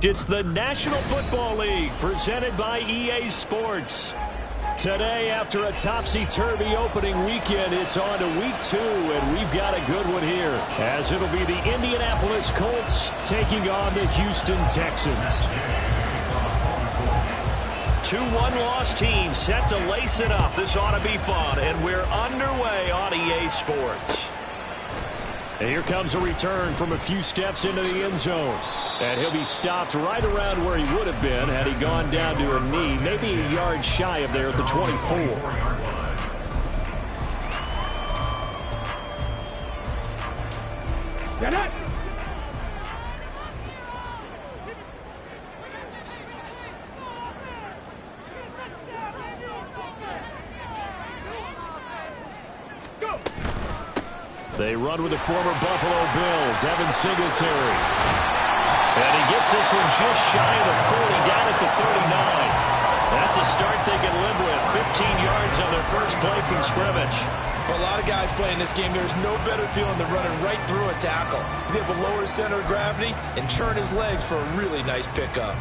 It's the National Football League presented by EA Sports. Today, after a topsy-turvy opening weekend, it's on to week 2, and we've got a good one here, as it'll be the Indianapolis Colts taking on the Houston Texans. 2 one-loss teams set to lace it up. This ought to be fun, and we're underway on EA Sports. And here comes a return from a few steps into the end zone. And he'll be stopped right around where he would have been had he gone down to a knee, maybe a yard shy of there at the 24. Get it! Go! They run with the former Buffalo Bill, Devin Singletary. And he gets this one just shy of the 40, down at the 39. That's a start they can live with. 15 yards on their first play from scrimmage. For a lot of guys playing this game, there's no better feeling than running right through a tackle. He's able to lower his center of gravity and churn his legs for a really nice pickup.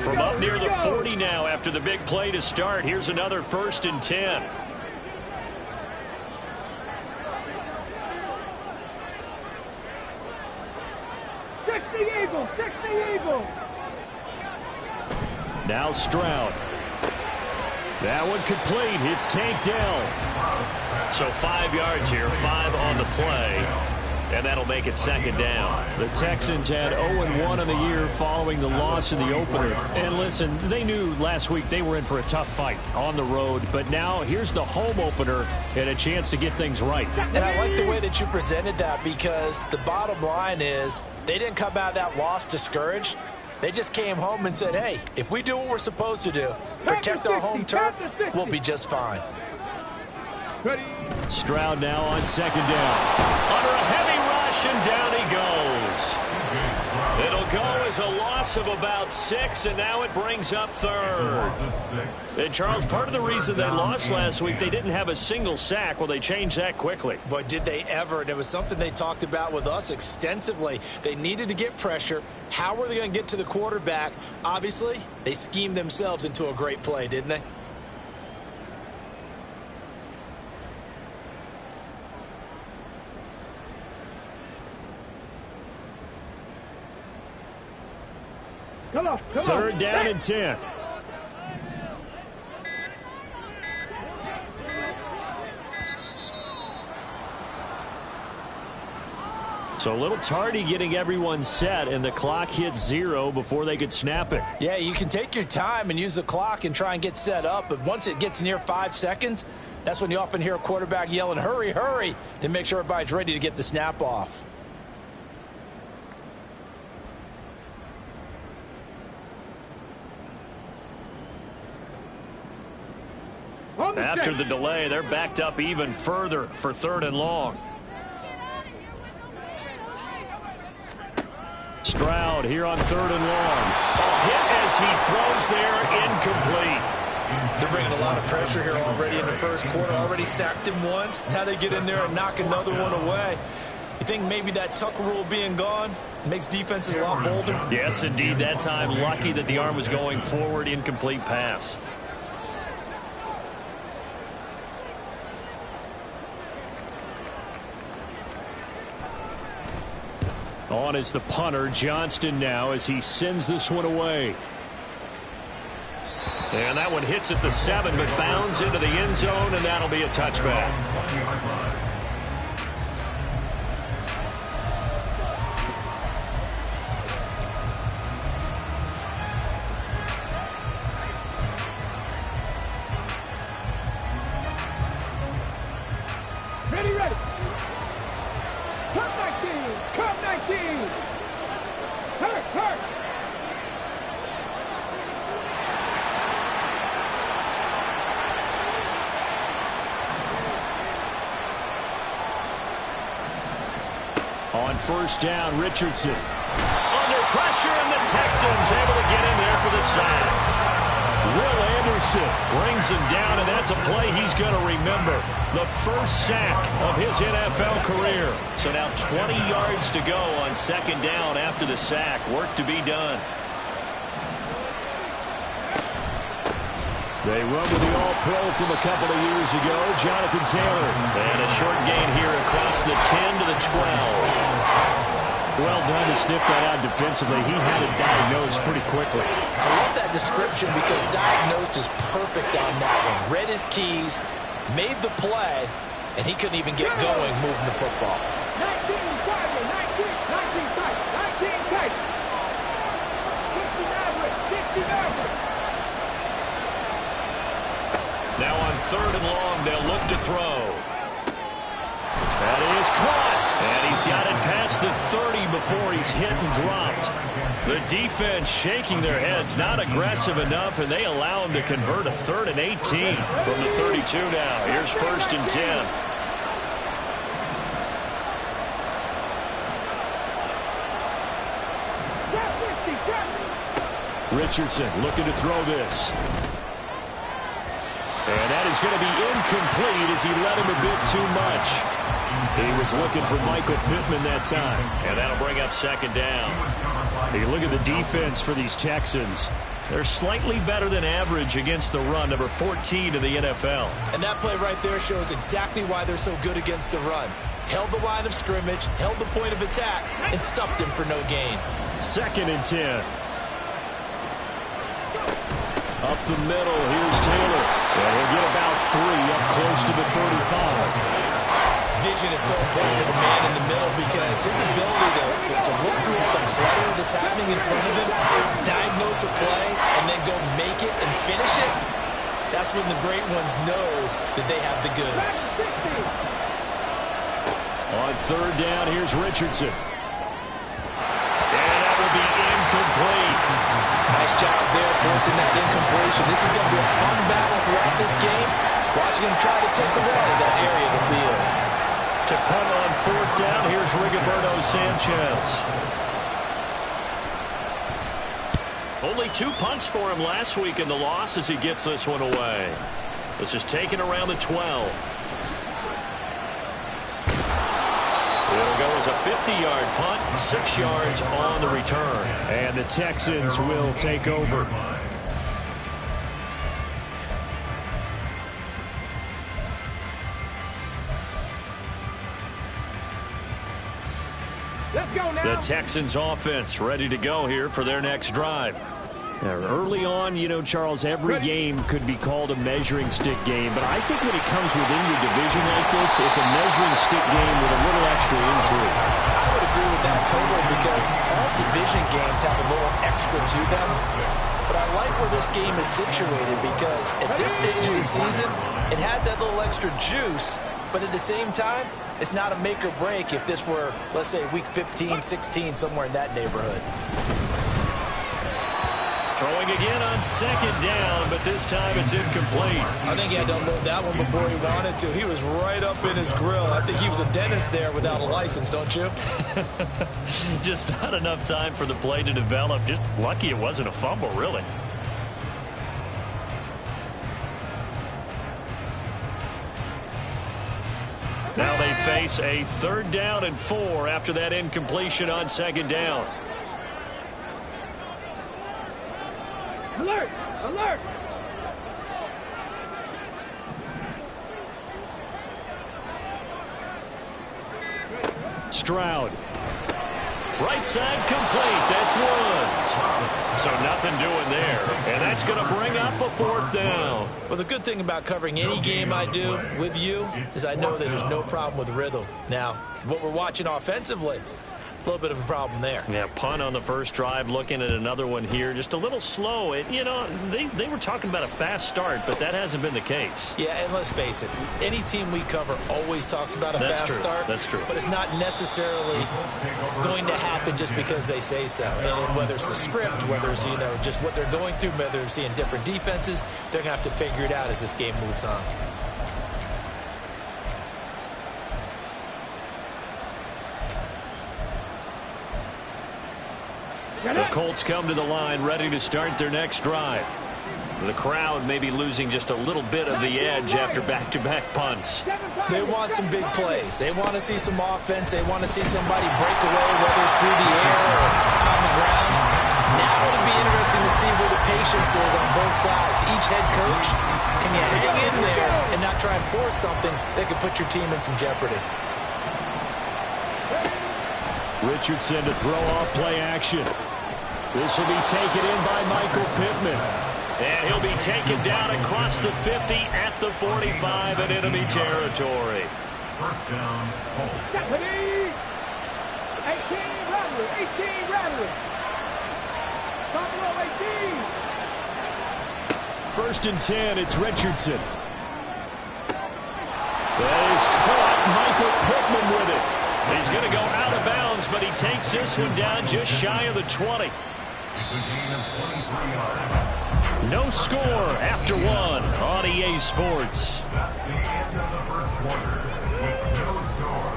From up near the 40 now after the big play to start, here's another 1st and 10. Fix the Eagles! Now Stroud. That one complete. It's tanked down. So 5 yards here, 5 on the play. And that'll make it 2nd down. The Texans had 0-1 on the year following the loss in the opener. And listen, they knew last week they were in for a tough fight on the road. But now here's the home opener and a chance to get things right. And I like the way that you presented that, because the bottom line is they didn't come out of that loss discouraged. They just came home and said, hey, if we do what we're supposed to do, protect our home turf, we'll be just fine. Stroud now on 2nd down. Under a heavy rush, and down he goes. It'll go as a loss of about 6, and now it brings up 3rd. And Charles, part of the reason they lost last week, they didn't have a single sack. Well, they changed that quickly. But did they ever? And it was something they talked about with us extensively. They needed to get pressure. How were they going to get to the quarterback? Obviously, they schemed themselves into a great play, didn't they? Come on. 3rd down and 10. So a little tardy getting everyone set, and the clock hits 0 before they could snap it. Yeah, you can take your time and use the clock and try and get set up, but once it gets near 5 seconds, that's when you often hear a quarterback yelling, hurry, hurry, to make sure everybody's ready to get the snap off. After the delay, they're backed up even further for 3rd and long. Stroud here on 3rd and long. A hit as he throws there, incomplete. They're bringing a lot of pressure here already in the first quarter. Already sacked him once. Now they get in there and knock another one away. You think maybe that tuck rule being gone makes defenses a lot bolder? Yes, indeed. That time, lucky that the arm was going forward. Incomplete pass. On is the punter, Johnston, now as he sends this one away. And that one hits at the 7, but bounds into the end zone, and that'll be a touchback. Ready. Come 19. Come 19. Hurt, hurt. On first down, Richardson. Under pressure, and the Texans able to get in there for the sack. Will Anderson brings him down, and that's a play he's going to remember. The first sack of his NFL career. So now 20 yards to go on second down after the sack. Work to be done. They run with the All-Pro from a couple of years ago, Jonathan Taylor. And a short gain here across the 10 to the 12. Well done to sniff that out defensively. He had it diagnosed pretty quickly. I love that description because diagnosed is perfect on that one. Read his keys, made the play, and he couldn't even get going moving the football. 19 tight, 19 tight, 19 tight. 60 average, 60 average. Now on third and long, they'll look to throw. That is caught. And he's got it past the 30 before he's hit and dropped. The defense shaking their heads, not aggressive enough, and they allow him to convert a 3rd and 18 from the 32 now. Here's 1st and 10. Richardson looking to throw this. And that is going to be incomplete as he let him a bit too much. He was looking for Michael Pittman that time. And that'll bring up second down. You look at the defense for these Texans. They're slightly better than average against the run, number 14 in the NFL. And that play right there shows exactly why they're so good against the run. Held the line of scrimmage, held the point of attack, and stuffed him for no gain. 2nd and 10. Up the middle, here's Taylor. And he'll get about 3 up close to the 35. Vision is so important for the man in the middle because his ability to look through all the clutter that's happening in front of him, diagnose a play, and then go make it and finish it, that's when the great ones know that they have the goods. On third down, here's Richardson. And that will be incomplete. Nice job there forcing that incompletion. This is going to be a fun battle throughout this game. Watching him try to take away that area of the field. To punt on 4th down, here's Rigoberto Sanchez. Only 2 punts for him last week in the loss as he gets this one away. This is taken around the 12. It'll go as a 50-yard punt, 6 yards on the return. And the Texans will take over. Let's go now. The Texans offense ready to go here for their next drive. Early on, you know, Charles, every game could be called a measuring stick game, but I think when it comes within your division like this, it's a measuring stick game with a little extra intrigue. I would agree with that totally because all division games have a little extra to them. But I like where this game is situated because at this stage of the season, it has that little extra juice, but at the same time, it's not a make or break if this were, let's say, week 15, 16, somewhere in that neighborhood. Throwing again on 2nd down, but this time it's incomplete. I think he had to unload that one before he wanted to. He was right up in his grill. I think he was a dentist there without a license, don't you? Just not enough time for the play to develop. Just lucky it wasn't a fumble, really. Now they face a 3rd down and 4 after that incompletion on 2nd down. Alert! Alert! Stroud. Right side complete. That's Woods. So nothing doing there. And that's going to bring up a 4th down. Well, the good thing about covering any game I do with you is I know that there's no problem with rhythm. Now, what we're watching offensively, A little bit of a problem there. Yeah, punt on the first drive, looking at another one here. Just a little slow. You know, they were talking about a fast start, but that hasn't been the case. Yeah, and let's face it, any team we cover always talks about a fast start. That's true. But it's not necessarily going to happen just because they say so. And whether it's the script, whether it's, you know, just what they're going through, whether it's seeing different defenses, they're going to have to figure it out as this game moves on. The Colts come to the line ready to start their next drive. The crowd may be losing just a little bit of the edge after back-to-back punts. They want some big plays. They want to see some offense. They want to see somebody break away, whether it's through the air or on the ground. Now it'll be interesting to see where the patience is on both sides. Each head coach, can you hang in there and not try and force something that could put your team in some jeopardy? Richardson to throw off play action. This will be taken in by Michael Pittman. And he'll be taken down across the 50 at the 45 in enemy territory. First down, Colts. 18 Rattler, 18 Rattler. Top row 18. First and 10, it's Richardson. That is caught, Michael Pittman with it. He's going to go out of bounds, but he takes this one down just shy of the 20. It's a gain of 23 yards. No score after one on EA Sports. That's the end of the first quarter with no score.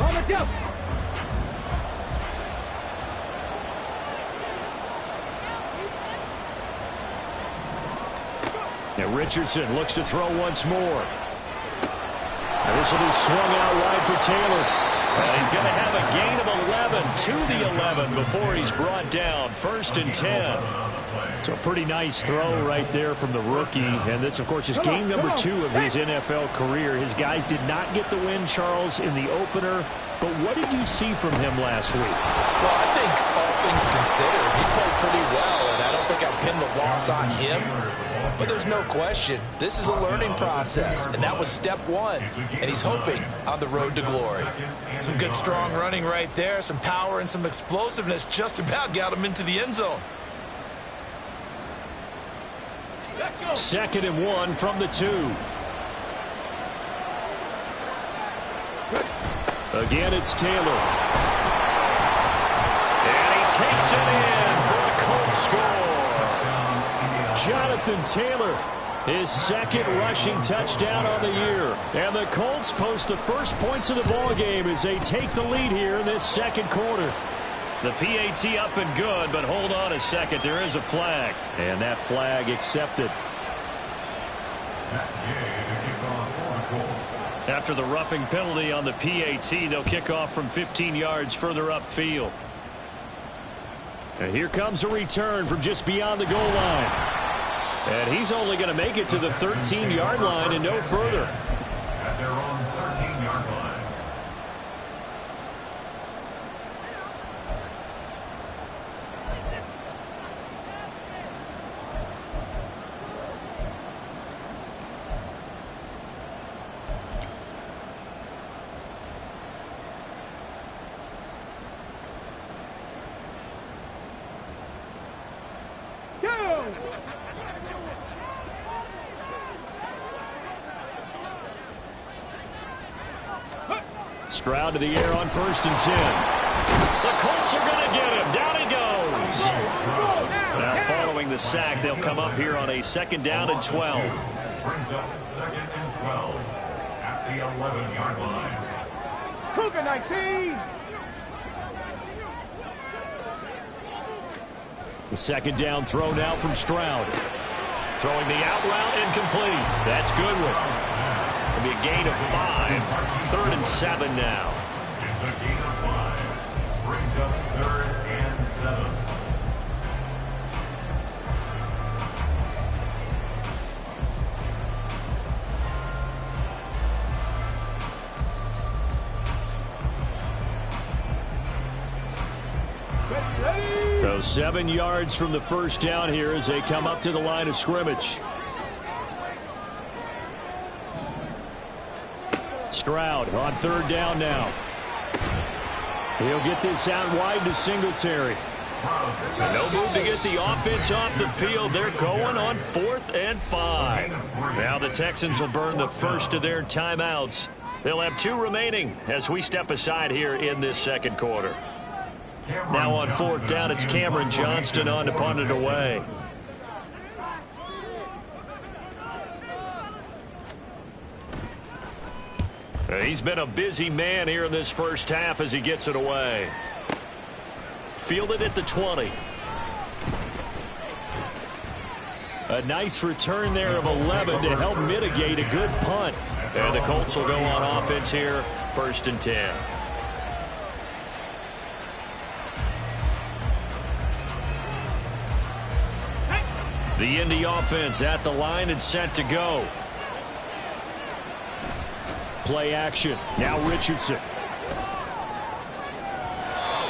On the jump. And Richardson looks to throw once more. And this will be swung out wide for Taylor. And he's going to have a gain of 11 to the 11 before he's brought down. First and 10. So a pretty nice throw right there from the rookie. And this, of course, is game number 2 of his NFL career. His guys did not get the win, Charles, in the opener. But what did you see from him last week? Well, I think all things considered, he played pretty well, and I don't think I'd pin the loss on him. But there's no question, this is a learning process, and that was step 1, and he's hoping on the road to glory. Some good, strong running right there, some power and some explosiveness just about got him into the end zone. Second and 1 from the 2. Again, it's Taylor. And he takes it in for a Colts score. Jonathan Taylor, his second rushing touchdown on the year. And the Colts post the first points of the ball game as they take the lead here in this second quarter. The PAT up and good, but hold on a second. There is a flag. And that flag accepted. After the roughing penalty on the PAT, they'll kick off from 15 yards further upfield. And here comes a return from just beyond the goal line. And he's only going to make it to the 13-yard line and no further. At their own 13-yard line. Stroud to the air on first and 10. The Colts are going to get him. Down he goes. Now, following the sack, they'll come up here on a second down and 12. Brings up second and 12 at the 11-yard line. Cougar 19. The second down throw now from Stroud. Throwing the out route incomplete. That's Goodwin. It'll be a gain of 5. Third and 7 now. It's a gain of 5. Brings up third and 7. So 7 yards from the first down here as they come up to the line of scrimmage. Stroud on third down now. He'll get this out wide to Singletary. And no move to get the offense off the field. They're going on 4th and 5. Now the Texans will burn the first of their timeouts. They'll have 2 remaining as we step aside here in this second quarter. Now on 4th down, it's Cameron Johnston on to punt it away. He's been a busy man here in this first half as he gets it away. Fielded at the 20. A nice return there of 11 to help mitigate a good punt. And the Colts will go on offense here, 1st and 10. The Indy offense at the line and set to go. Play action. Now Richardson.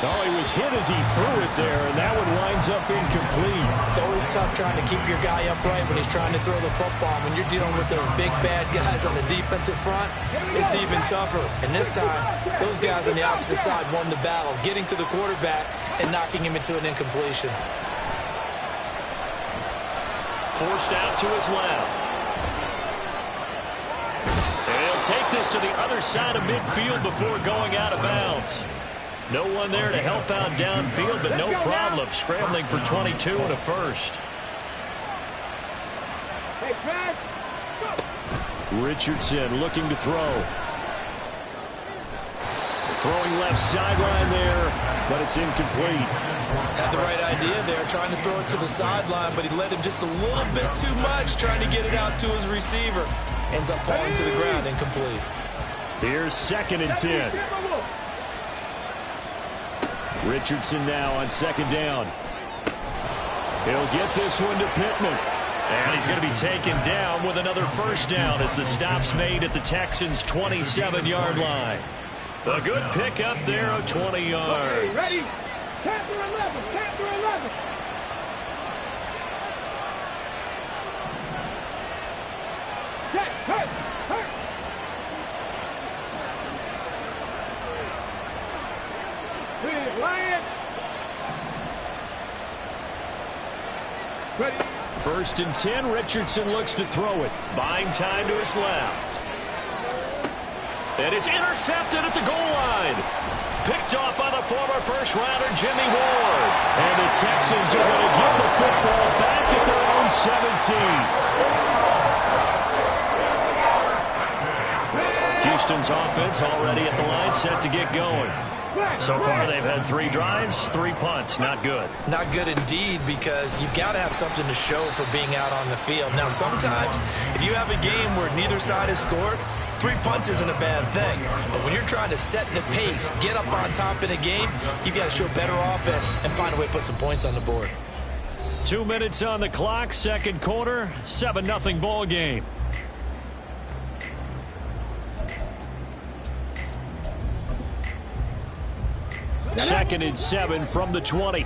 Oh, he was hit as he threw it there, and that one winds up incomplete. It's always tough trying to keep your guy upright when he's trying to throw the football. When you're dealing with those big, bad guys on the defensive front, it's even tougher. And this time, those guys on the opposite side won the battle, getting to the quarterback and knocking him into an incompletion. Forced out to his left. And he'll take this to the other side of midfield before going out of bounds. No one there to help out downfield, but no problem scrambling for 22 and a first. Richardson looking to throw. Throwing left sideline there, but it's incomplete. Had the right idea there, trying to throw it to the sideline, but he led him just a little bit too much, trying to get it out to his receiver. Ends up falling to the ground, incomplete. Here's 2nd and 10. Richardson now on 2nd down. He'll get this one to Pittman. And he's going to be taken down with another first down as the stop's made at the Texans' 27-yard line. A good pickup there of 20 yards. Ready? Count to 11. Count to 11. Check. Hurt. Lion. Ready. 1st and 10. Richardson looks to throw it. Buying time to his left. And it's intercepted at the goal line. Picked off by the former first-rounder Jimmy Ward. And the Texans are going to get the football back at their own 17. Houston's offense already at the line, set to get going. So far, they've had 3 drives, 3 punts. Not good. Not good indeed, because you've got to have something to show for being out on the field. Now, sometimes, if you have a game where neither side has scored, 3 punts isn't a bad thing. But when you're trying to set the pace, get up on top in a game, you've got to show better offense and find a way to put some points on the board. 2 minutes on the clock, second quarter, 7-0 ball game. Second and 7 from the 20.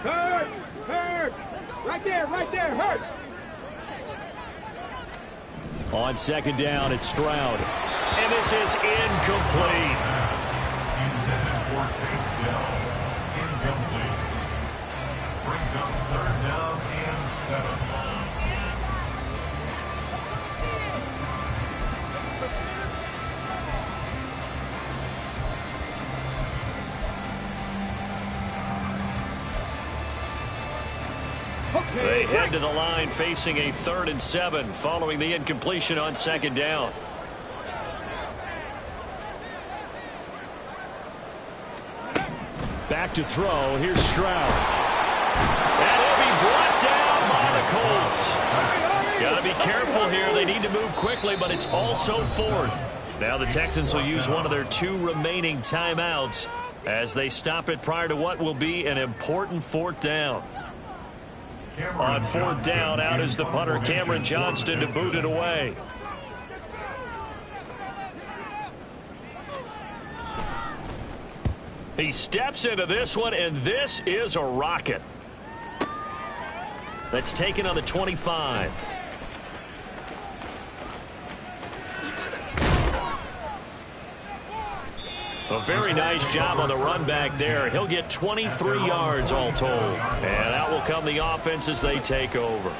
Hurt. Right there, hurt. On 2nd down, it's Stroud. And this is incomplete. Intended for takedown. Incomplete. Brings up 3rd down and 7. They head to the line facing a 3rd and 7 following the incompletion on 2nd down. Back to throw. Here's Stroud. And he'll be brought down by the Colts. Got to be careful here. They need to move quickly, but it's also 4th. Now the Texans will use one of their 2 remaining timeouts as they stop it prior to what will be an important 4th down. On 4th down, out is the punter, Cameron Johnston, to boot it away. He steps into this one, and this is a rocket. That's taken on the 25. A very nice job on the run back there. He'll get 23 yards all told. And out will come the offense as they take over.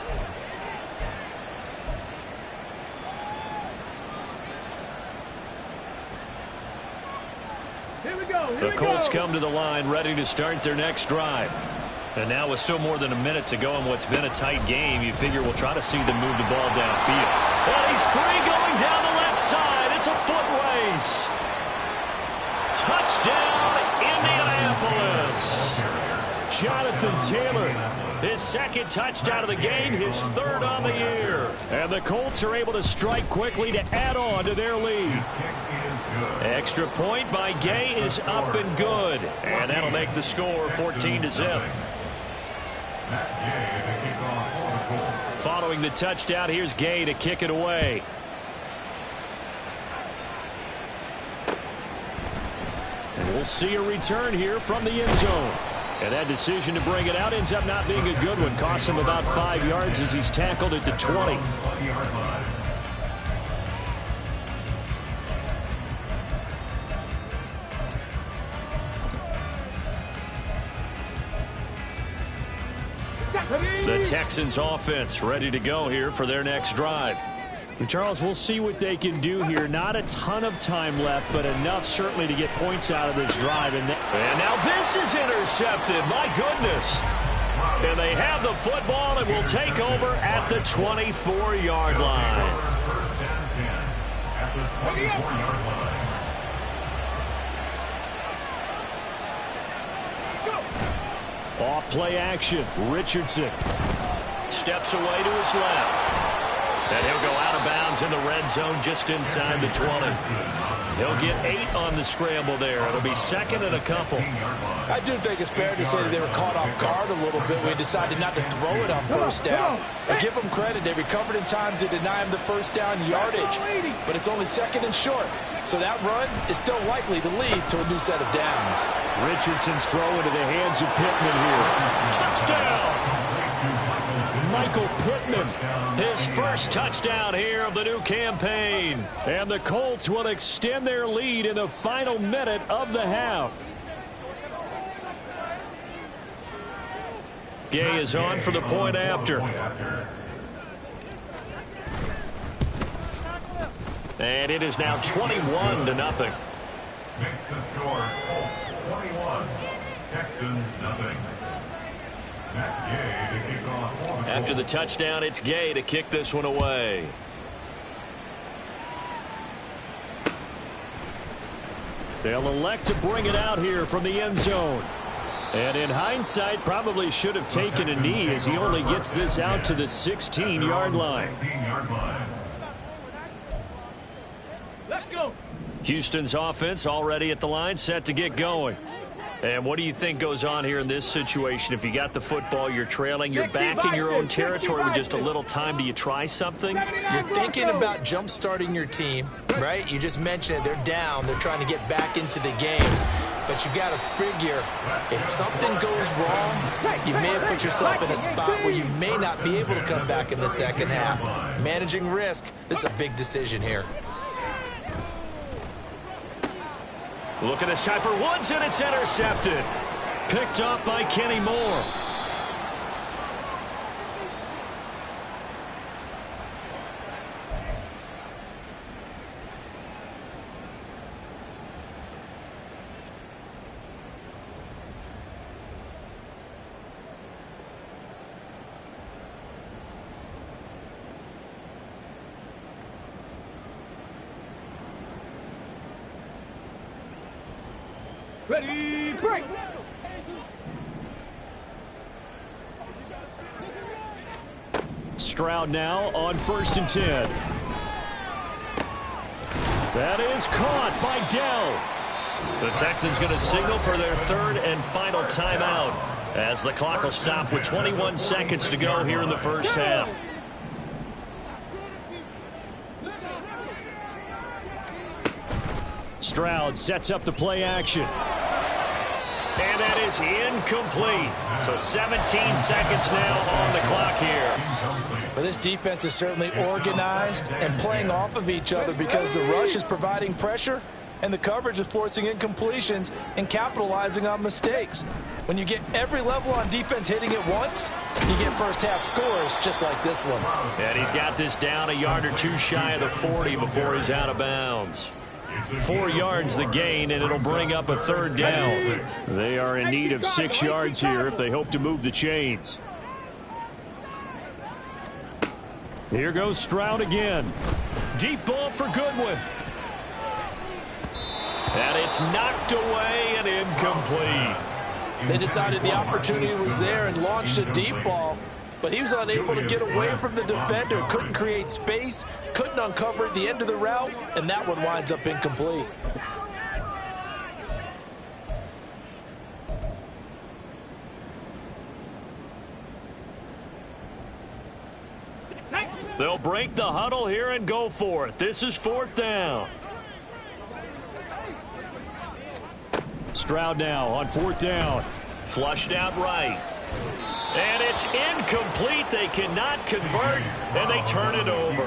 Here we go. The Colts come to the line ready to start their next drive. And now with still more than a minute to go in what's been a tight game, you figure we'll try to see them move the ball downfield. And he's free going down the left side. It's a foot race. Touchdown, Indianapolis. Jonathan Taylor, his 2nd touchdown of the game, his 3rd on the year. And the Colts are able to strike quickly to add on to their lead. Extra point by Gay is up and good. And that'll make the score 14-0. Following the touchdown, here's Gay to kick it away. And we'll see a return here from the end zone. And that decision to bring it out ends up not being a good one. Cost him about 5 yards as he's tackled at the 20. The Texans offense ready to go here for their next drive. And Charles, we'll see what they can do here. Not a ton of time left, but enough certainly to get points out of this drive. And now this is intercepted. My goodness. And they have the football and will take over at the 24-yard line. First and 10 at the 24-yard line. Off play action. Richardson steps away to his left. And he'll go out of bounds in the red zone just inside the 20. He'll get 8 on the scramble there. It'll be 2nd and a couple. I do think it's fair to say that they were caught off guard a little bit. We decided not to throw it on 1st down. I give them credit. They recovered in time to deny him the 1st down yardage. But it's only 2nd and short. So that run is still likely to lead to a new set of downs. Richardson's throw into the hands of Pittman here. Touchdown! Michael Pittman, his 1st touchdown here of the new campaign. And the Colts will extend their lead in the final minute of the half. Gay is on for the point after. And it is now 21-0. Makes the score Colts 21, Texans nothing. Gay to kick off. After the touchdown, it's Gay to kick this one away. They'll elect to bring it out here from the end zone. And in hindsight, probably should have taken a knee as he only gets this out to the 16-yard line. Let's go. Houston's offense already at the line, set to get going. And what do you think goes on here in this situation? If you got the football, you're trailing, you're back in your own territory with just a little time. Do you try something? You're thinking about jump-starting your team, right? You just mentioned it. They're down. They're trying to get back into the game. But you got to figure, if something goes wrong, you may have put yourself in a spot where you may not be able to come back in the 2nd half. Managing risk, this is a big decision here. Look at this time for Woods, and it's intercepted. Picked up by Kenny Moore. Ready, break. Stroud now on 1st and 10. That is caught by Dell. The Texans going to signal for their third and final timeout as the clock will stop with 21 seconds to go here in the first half. Stroud sets up the play action. And that is incomplete. So 17 seconds now on the clock here. Well, this defense is certainly organized and playing off of each other because the rush is providing pressure and the coverage is forcing incompletions and capitalizing on mistakes. When you get every level on defense hitting it once, you get first half scores just like this one. And he's got this down a yard or two shy of the 40 before he's out of bounds. 4 yards the gain, and it'll bring up a third down. They are in need of 6 yards here if they hope to move the chains. Here goes Stroud again. Deep ball for Goodwin. And it's knocked away and incomplete. They decided the opportunity was there and launched a deep ball, but he was unable to get away from the defender, couldn't create space, couldn't uncover at the end of the route, and that one winds up incomplete. They'll break the huddle here and go for it. This is fourth down. Stroud now on fourth down. Flushed out right. And it's incomplete. They cannot convert, and they turn it over.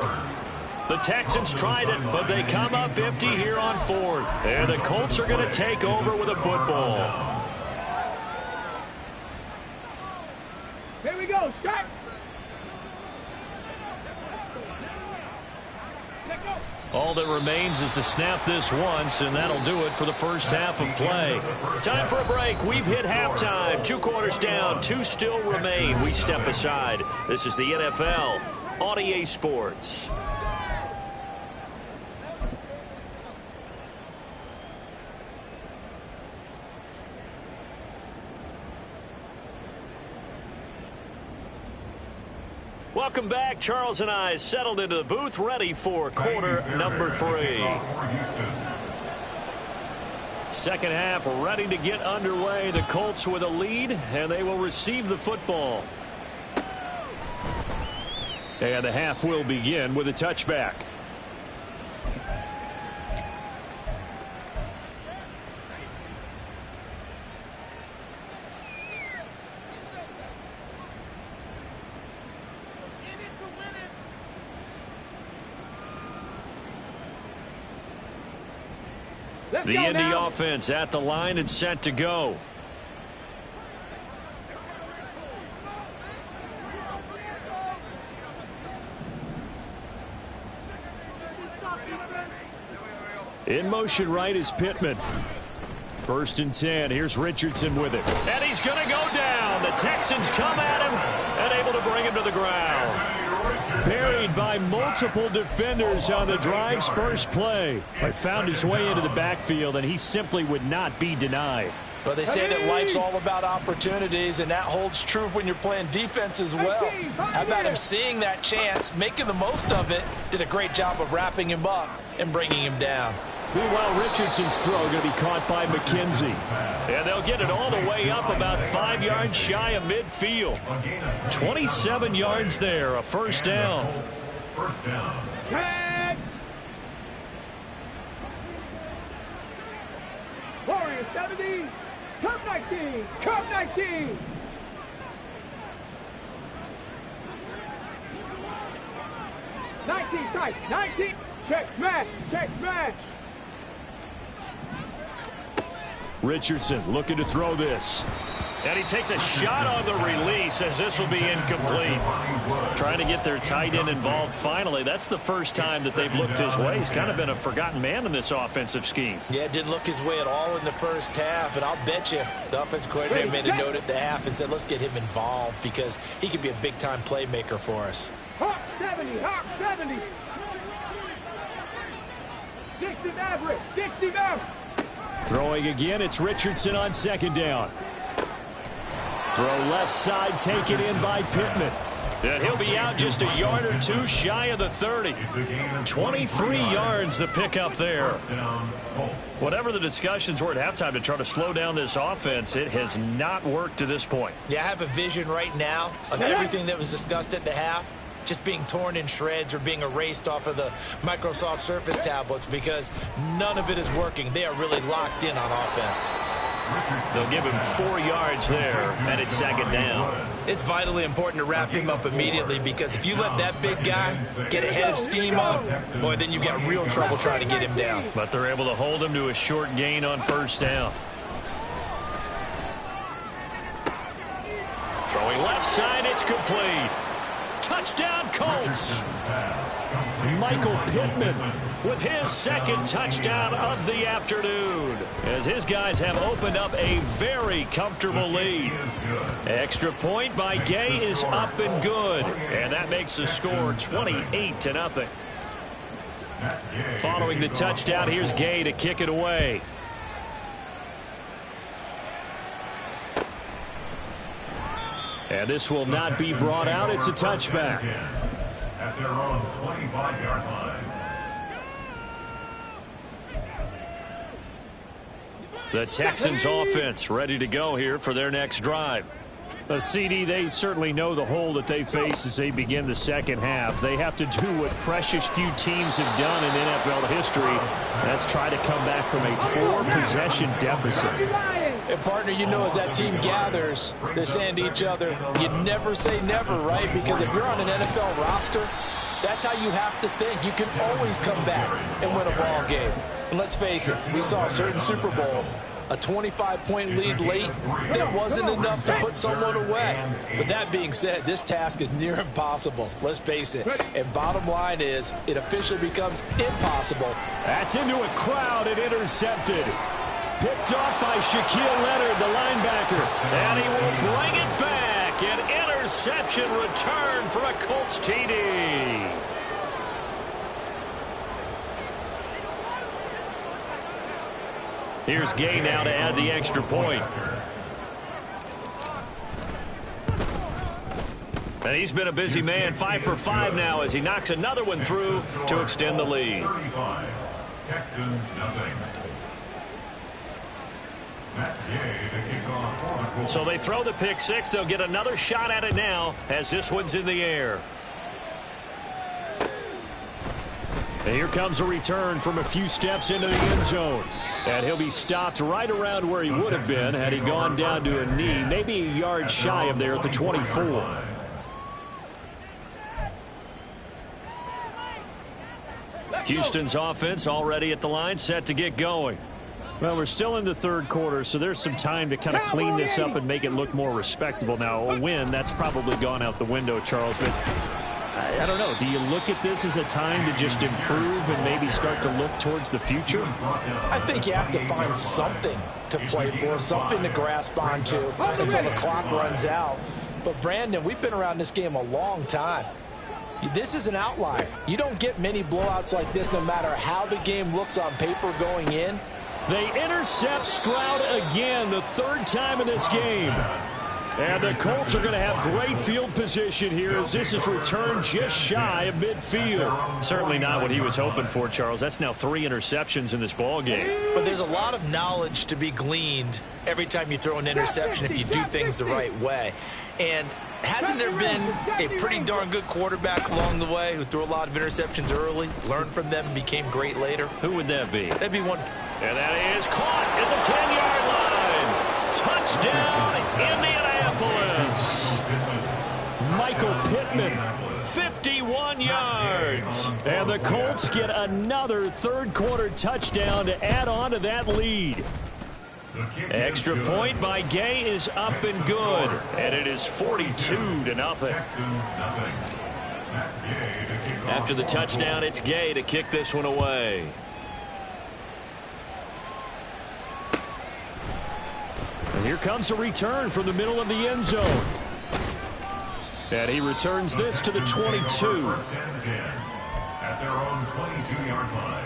The Texans tried it, but they come up empty here on fourth. And the Colts are going to take over with a football. Here we go. Start. All that remains is to snap this once, and that'll do it for the first half of play. Time for a break. We've hit halftime. 2 quarters down, 2 still remain. We step aside. This is the NFL on EA Sports. Welcome back. Charles and I settled into the booth, ready for quarter number 3. Second half ready to get underway. The Colts with a lead, and they will receive the football. And the half will begin with a touchback. The Indy offense at the line and set to go. In motion right is Pittman. First and 10. Here's Richardson with it. And he's going to go down. The Texans come at him and able to bring him to the ground. Buried by multiple defenders on the drive's first play. But found his way into the backfield, and he simply would not be denied. Well, they say that life's all about opportunities, and that holds true when you're playing defense as well. How about him seeing that chance, making the most of it, did a great job of wrapping him up and bringing him down. Meanwhile, Richardson's throw going to be caught by McKenzie. And they'll get it all the way up about 5 yards shy of midfield. 27 yards there, a first down. First down. Tag. Warriors 70. Come 19. Come 19. Tight. 19. Check smash. Check smash. Richardson looking to throw this. And he takes a shot on the release as this will be incomplete. Trying to get their tight end involved finally. That's the first time that they've looked his way. He's kind of been a forgotten man in this offensive scheme. Yeah, didn't look his way at all in the first half, and I'll bet you the offense coordinator made a note at the half and said, let's get him involved because he could be a big-time playmaker for us. Hawk 70. Hawk 70. 60 Maverick. 60 Maverick. Throwing again, it's Richardson on second down. Throw left side, taken in by Pittman. And he'll be out just a yard or two shy of the 30. 23 yards the pickup there. Whatever the discussions were at halftime to try to slow down this offense, it has not worked to this point. Yeah, I have a vision right now of everything that was discussed at the half just being torn in shreds or being erased off of the Microsoft Surface tablets because none of it is working. They are really locked in on offense. They'll give him 4 yards there, and it's second down. It's vitally important to wrap him up immediately because if you let that big guy get a head of steam up, boy, then you've got real trouble trying to get him down. But they're able to hold him to a short gain on first down. Throwing left side, it's complete. Touchdown, Colts. Michael Pittman with his second touchdown of the afternoon as his guys have opened up a very comfortable lead. Extra point by Gay is up and good, and that makes the score 28-0. Following the touchdown, here's Gay to kick it away. And this will not be brought out. It's a touchback. At their own 25-yard line. The Texans offense ready to go here for their next drive. CD, they certainly know the hole that they face as they begin the second half. They have to do what precious few teams have done in NFL history. That's try to come back from a 4-possession deficit. And, partner, you know as that team gathers, they're saying to each other, you never say never, right? Because if you're on an NFL roster, that's how you have to think. You can always come back and win a ball game. And let's face it, we saw a certain Super Bowl, a 25-point lead late that wasn't enough to put someone away. But that being said, this task is near impossible. Let's face it. And bottom line is, it officially becomes impossible. That's into a crowd and intercepted. Picked off by Shaquille Leonard, the linebacker. And he will bring it back. An interception return for a Colts TD. Here's Gay now to add the extra point. And he's been a busy man, 5 for 5 now as he knocks another one through to extend the lead. Texans nothing. So they throw the pick six. They'll get another shot at it now as this one's in the air. And here comes a return from a few steps into the end zone. And he'll be stopped right around where he would have been had he gone down to a knee, maybe a yard shy of there at the 24. Houston's offense already at the line, set to get going. Well, we're still in the third quarter, so there's some time to kind of clean this up and make it look more respectable. Now, a win, that's probably gone out the window, Charles, but I don't know. Do you look at this as a time to just improve and maybe start to look towards the future? I think you have to find something to play for, something to grasp onto until the clock runs out. But, Brandon, we've been around this game a long time. This is an outlier. You don't get many blowouts like this no matter how the game looks on paper going in. They intercept Stroud again, the third time in this game. And the Colts are going to have great field position here as this is returned just shy of midfield. Certainly not what he was hoping for, Charles. That's now 3 interceptions in this ball game. But there's a lot of knowledge to be gleaned every time you throw an interception if you do things the right way. And hasn't there been a pretty darn good quarterback along the way who threw a lot of interceptions early, learned from them, and became great later? Who would that be? That'd be one. And that is caught at the 10-yard line. Touchdown, Indianapolis. Michael Pittman, 51 yards. And the Colts get another third-quarter touchdown to add on to that lead. Extra point by Gay is up and good. And it is 42-0. After the touchdown, it's Gay to kick this one away. And here comes a return from the middle of the end zone. And he returns this to the 22. At their own 22-yard line.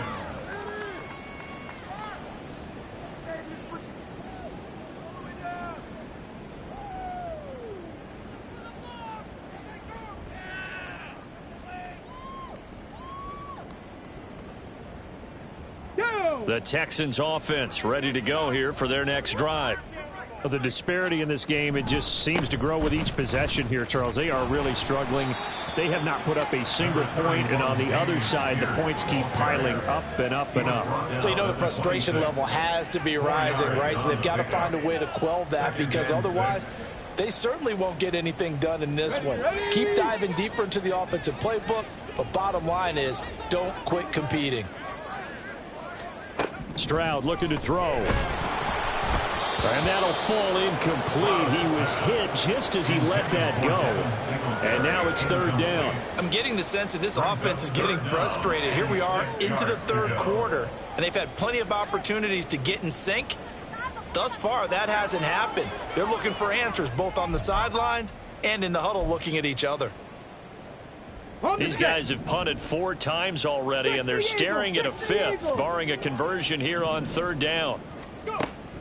The Texans offense ready to go here for their next drive. The disparity in this game, it just seems to grow with each possession here, Charles. They are really struggling. They have not put up a single point, and on the other side, the points keep piling up and up and up. So you know the frustration level has to be rising, right? So they've got to find a way to quell that, because otherwise they certainly won't get anything done in this one. Keep diving deeper into the offensive playbook, but bottom line is don't quit competing. Stroud looking to throw. And that'll fall incomplete. He was hit just as he let that go. And now it's third down. I'm getting the sense that this offense is getting frustrated. Here we are into the third quarter, and they've had plenty of opportunities to get in sync. Thus far, that hasn't happened. They're looking for answers both on the sidelines and in the huddle looking at each other. These guys have punted 4 times already, and they're staring at a 5th, barring a conversion here on third down.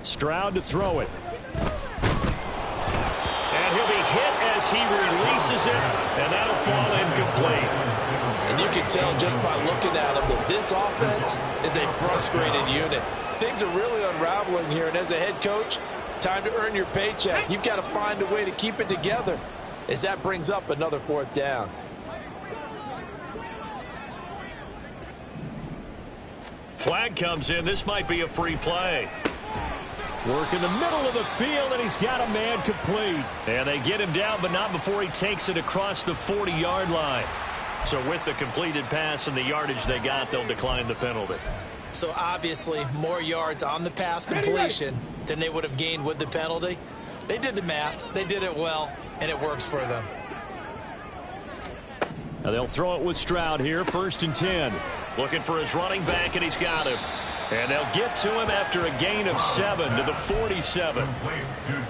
Stroud to throw it. And he'll be hit as he releases it, and that'll fall incomplete. And you can tell just by looking at him that this offense is a frustrated unit. Things are really unraveling here, and as a head coach, time to earn your paycheck. You've got to find a way to keep it together, as that brings up another fourth down. Flag comes in. This might be a free play. Work in the middle of the field, and he's got a man complete. And they get him down, but not before he takes it across the 40-yard line. So with the completed pass and the yardage they got, they'll decline the penalty. So obviously more yards on the pass completion than they would have gained with the penalty. They did the math. They did it well, and it works for them. Now they'll throw it with Stroud here, 1st and 10. Looking for his running back, and he's got him. And they'll get to him after a gain of 7 to the 47.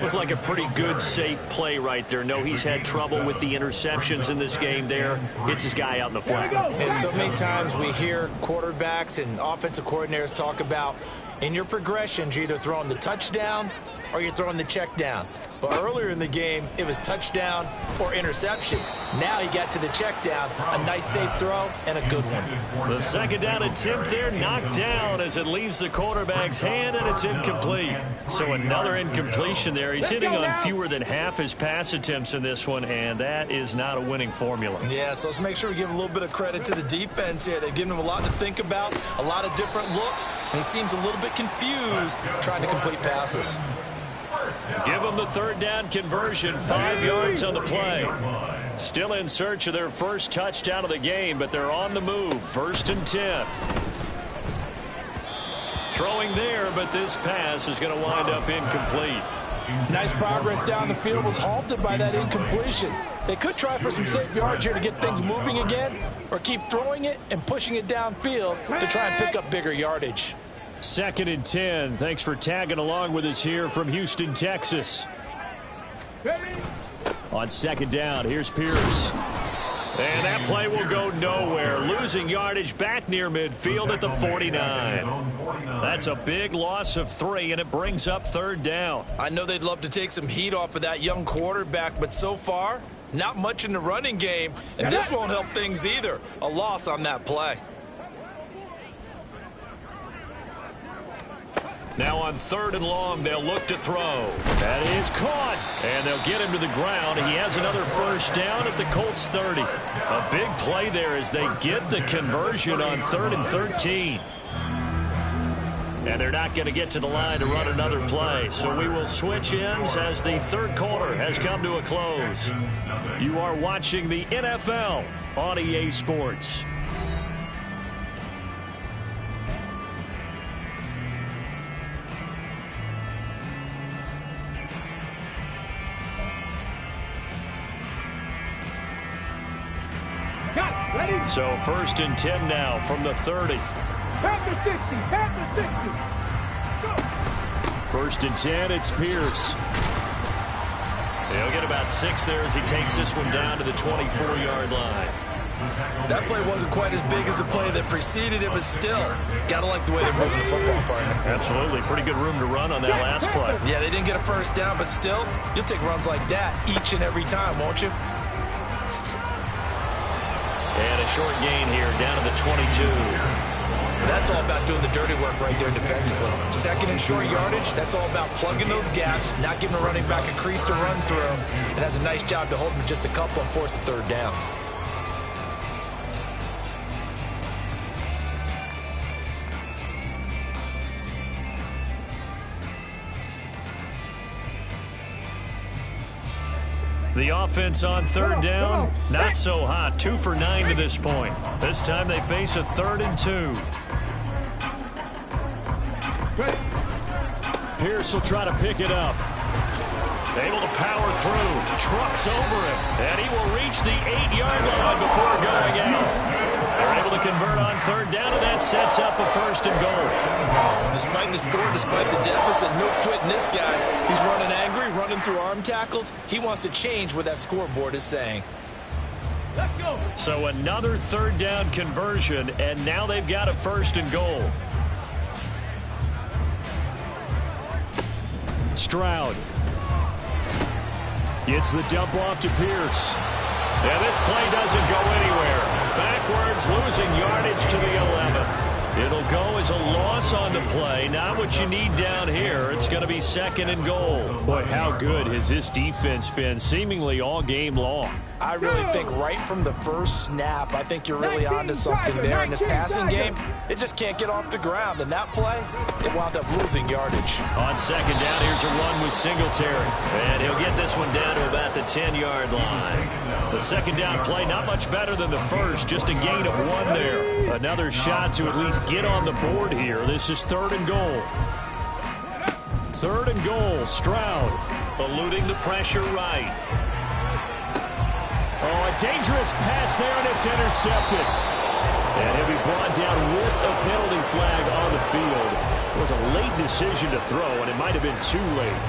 Looked like a pretty good, safe play right there. No, he's had trouble with the interceptions in this game there. Hits his guy out in the flat. And so many times we hear quarterbacks and offensive coordinators talk about in your progressions, you're either throwing the touchdown or you're throwing the check down. But earlier in the game, it was touchdown or interception. Now he got to the check down, a nice safe throw, and a good one. The second down attempt there knocked down as it leaves the quarterback's hand, and it's incomplete. So another incompletion there. He's hitting on fewer than half his pass attempts in this one, and that is not a winning formula. Yeah, so let's make sure we give a little bit of credit to the defense here. They've given him a lot to think about, a lot of different looks, and he seems a little bit confused trying to complete passes. Give them the third down conversion, 5 yards on the play. Still in search of their first touchdown of the game, but they're on the move. 1st and 10. Throwing there, but this pass is going to wind up incomplete. Nice progress down the field was halted by that incompletion. They could try for some safe yards here to get things moving again, or keep throwing it and pushing it downfield to try and pick up bigger yardage. 2nd and 10. Thanks for tagging along with us here from Houston, Texas. On 2nd down, here's Pierce. And that play will go nowhere. Losing yardage back near midfield at the 49. That's a big loss of 3, and it brings up 3rd down. I know they'd love to take some heat off of that young quarterback, but so far, not much in the running game, and this won't help things either. A loss on that play. Now on 3rd and long, they'll look to throw. That is caught. And they'll get him to the ground. He has another first down at the Colts 30. A big play there as they get the conversion on 3rd and 13. And they're not going to get to the line to run another play. So we will switch ends as the third quarter has come to a close. You are watching the NFL on EA Sports. So 1st and 10 now from the 30. Half the 60, half the 60. Go. 1st and 10, it's Pierce. He'll get about 6 there as he takes this one down to the 24-yard line. That play wasn't quite as big as the play that preceded it, but still, gotta like the way they're moving the football, partner. Absolutely. Pretty good room to run on that last play. Yeah, they didn't get a first down, but still, you'll take runs like that each and every time, won't you? And a short gain here down to the 22. That's all about doing the dirty work right there defensively. Second and short yardage, that's all about plugging those gaps, not giving a running back a crease to run through, and has a nice job to hold him just a couple and force a third down. The offense on third down, not so hot. 2 for 9 to this point. This time they face a 3rd and 2. Pierce will try to pick it up. Able to power through. Trucks over it. And he will reach the 8-yard line before going out. They're able to convert on third down, and that sets up a 1st and goal. Despite the score, despite the deficit, no quitting this guy. He's running angry, running through arm tackles. He wants to change what that scoreboard is saying. Let's go. So another third down conversion, and now they've got a 1st and goal. Stroud gets the dump off to Pierce. And this play doesn't go anywhere. Backwards, losing yardage to the 11. It'll go as a loss on the play. Not what you need down here. It's going to be 2nd and goal. Boy, how good has this defense been seemingly all game long? I really think right from the first snap, I think you're really onto something there. In this passing game, it just can't get off the ground. And that play, it wound up losing yardage. On 2nd down, here's a run with Singletary. And he'll get this one down to about the 10-yard line. The 2nd down play, not much better than the first, just a gain of 1 there. Another shot to at least get on the board here. This is 3rd and goal. 3rd and goal, Stroud eluding the pressure right. Oh, a dangerous pass there, and it's intercepted. And he'll be brought down with a penalty flag on the field. It was a late decision to throw, and it might have been too late.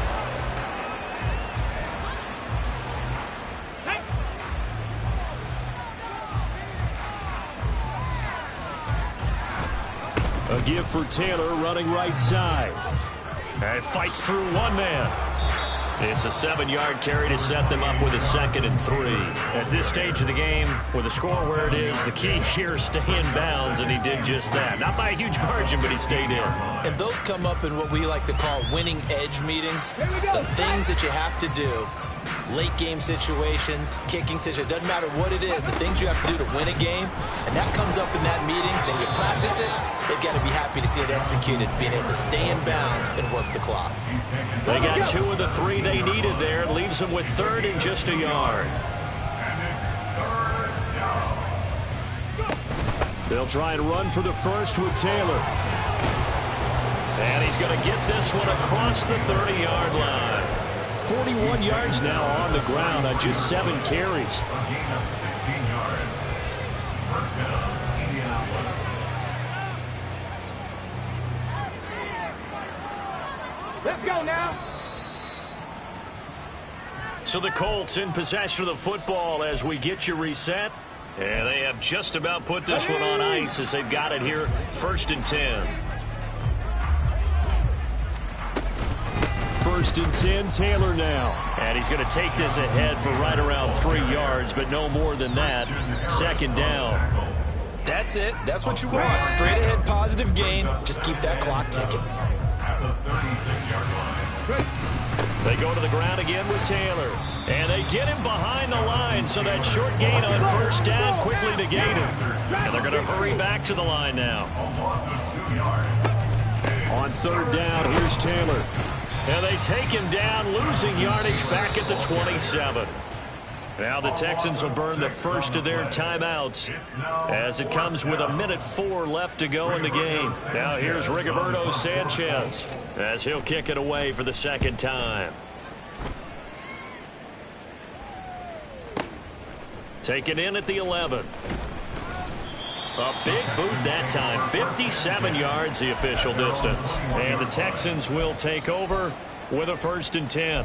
A give for Taylor running right side. And fights through one man. It's a 7-yard carry to set them up with a 2nd and 3. At this stage of the game, with the score where it is, the key here is stay in bounds, and he did just that. Not by a huge margin, but he stayed in. And those come up in what we like to call winning edge meetings. The things that you have to do. Late game situations, kicking situations, doesn't matter what it is, the things you have to do to win a game, and that comes up in that meeting, then you practice it, they've got to be happy to see it executed, being able to stay in bounds and work the clock. They got 2 of the 3 they needed there. It leaves them with 3rd and just a yard. They'll try and run for the first with Taylor. And he's going to get this one across the 30-yard line. 41 yards now on the ground on just 7 carries. A gain of 16 yards. 1st down, Indianapolis. Let's go now. So the Colts in possession of the football as we get you reset. And they have just about put this one on ice as they've got it here. 1st and 10. 1st and 10, Taylor now. And he's going to take this ahead for right around 3 yards, but no more than that. 2nd down. That's it. That's what you want. Straight ahead positive gain. Just keep that clock ticking. At the 36-yard line. They go to the ground again with Taylor. And they get him behind the line, so that short gain on 1st down quickly negated. And they're going to hurry back to the line now. On 3rd down, here's Taylor. And they take him down, losing yardage back at the 27. Now the Texans will burn the first of their timeouts as it comes with 1:04 left to go in the game. Now here's Rigoberto Sanchez as he'll kick it away for the 2nd time. Taken in at the 11. A big boot that time. 57 yards the official distance. And the Texans will take over with a 1st and 10.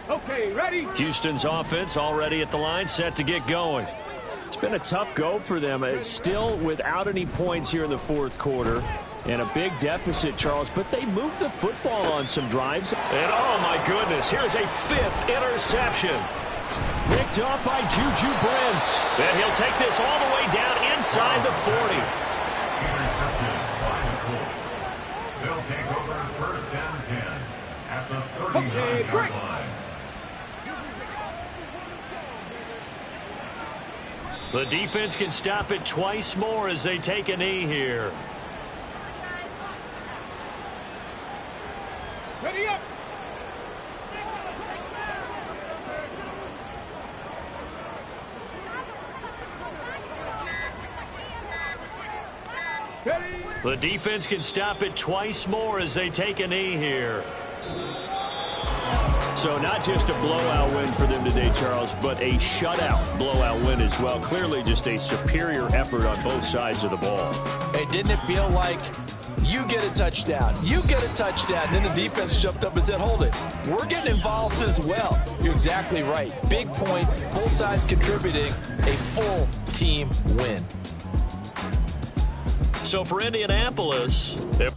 Okay, ready? Houston's offense already at the line, set to get going. It's been a tough go for them. It's still without any points here in the 4th quarter. And a big deficit, Charles, but they moved the football on some drives. And oh my goodness, here's a 5th interception. Picked up by Juju Brents. And he'll take this all the way down inside the 40. Intercepted by the Colts. They'll take over first and 10 at the 39-yard line. The defense can stop it twice more as they take a knee here. Ready up. Ready. The defense can stop it twice more as they take a knee here. So not just a blowout win for them today, Charles, but a shutout blowout win as well. Clearly just a superior effort on both sides of the ball. Hey, didn't it feel like you get a touchdown, you get a touchdown, and then the defense jumped up and said, hold it, we're getting involved as well. You're exactly right. Big points, both sides contributing, a full team win. So for Indianapolis, they're